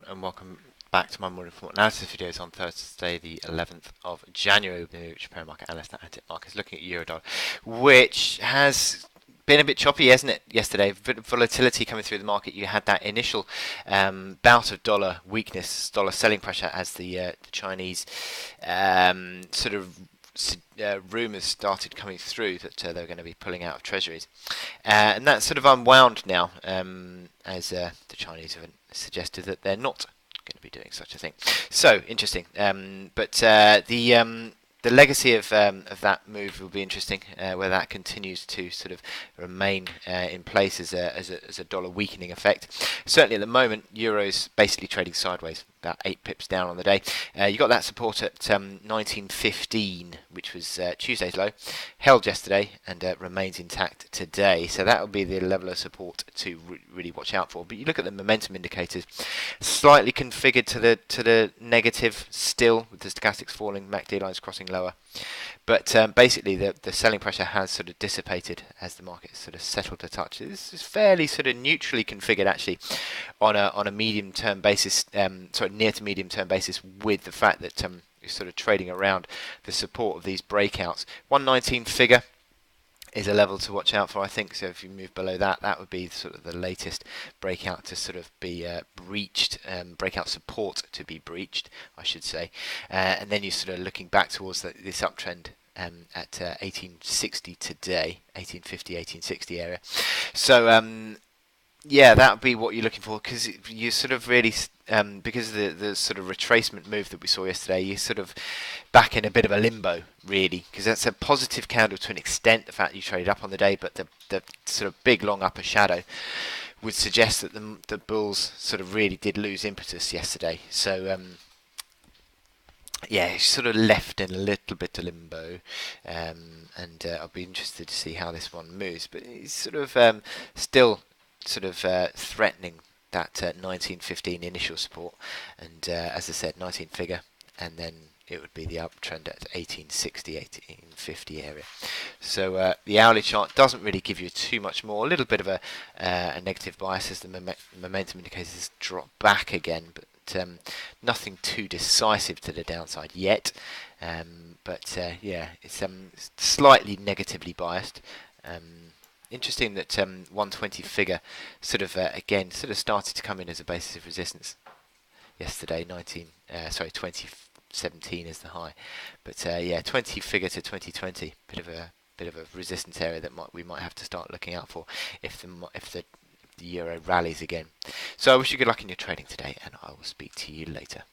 and welcome back to my morning report analysis videos on Thursday the 11th of January with me, which market analyst at Hantec markets looking at euro dollar, which has been a bit choppy, hasn't it, yesterday? Volatility coming through the market. You had that initial bout of dollar weakness, dollar selling pressure as the Chinese sort of rumours started coming through that they were going to be pulling out of treasuries. And that's sort of unwound now as the Chinese have suggested that they're not going to be doing such a thing. So, interesting. But the legacy of that move will be interesting, where that continues to sort of remain in place as a dollar weakening effect. Certainly at the moment, euro's basically trading sideways, about 8 pips down on the day. You got that support at 19.15, which was Tuesday's low, held yesterday and remains intact today. So that will be the level of support to really watch out for. But you look at the momentum indicators, slightly configured to the negative still, with the stochastics falling, MACD lines crossing lower. But basically, the selling pressure has sort of dissipated as the market sort of settled a touch. This is fairly sort of neutrally configured actually on a medium term basis, near to medium term basis, with the fact that you're sort of trading around the support of these breakouts. 119 figure is a level to watch out for, I think. So if you move below that, that would be sort of the latest breakout to sort of be breached, breakout support to be breached, I should say. And then you're sort of looking back towards this uptrend at 1860 today, 1850, 1860 area. So yeah, that would be what you're looking for, because you sort of really, because of the sort of retracement move that we saw yesterday, you're sort of back in a bit of a limbo, really, because that's a positive candle to an extent, the fact that you traded up on the day, but the sort of big long upper shadow would suggest that the bulls sort of really did lose impetus yesterday. So yeah, it's sort of left in a little bit of limbo, and I'll be interested to see how this one moves, but it's sort of still sort of threatening that 1915 initial support, and as I said, 19 figure, and then it would be the uptrend at 1860, 1850 area. So the hourly chart doesn't really give you too much more. A little bit of a negative bias as the momentum indicators drop back again, but nothing too decisive to the downside yet. But yeah, it's slightly negatively biased. Interesting that 120 figure sort of again sort of started to come in as a basis of resistance yesterday. 2017 is the high, but yeah, 20 figure to 2020, bit of a resistance area that we might have to start looking out for if the euro rallies again. So I wish you good luck in your trading today, and I will speak to you later.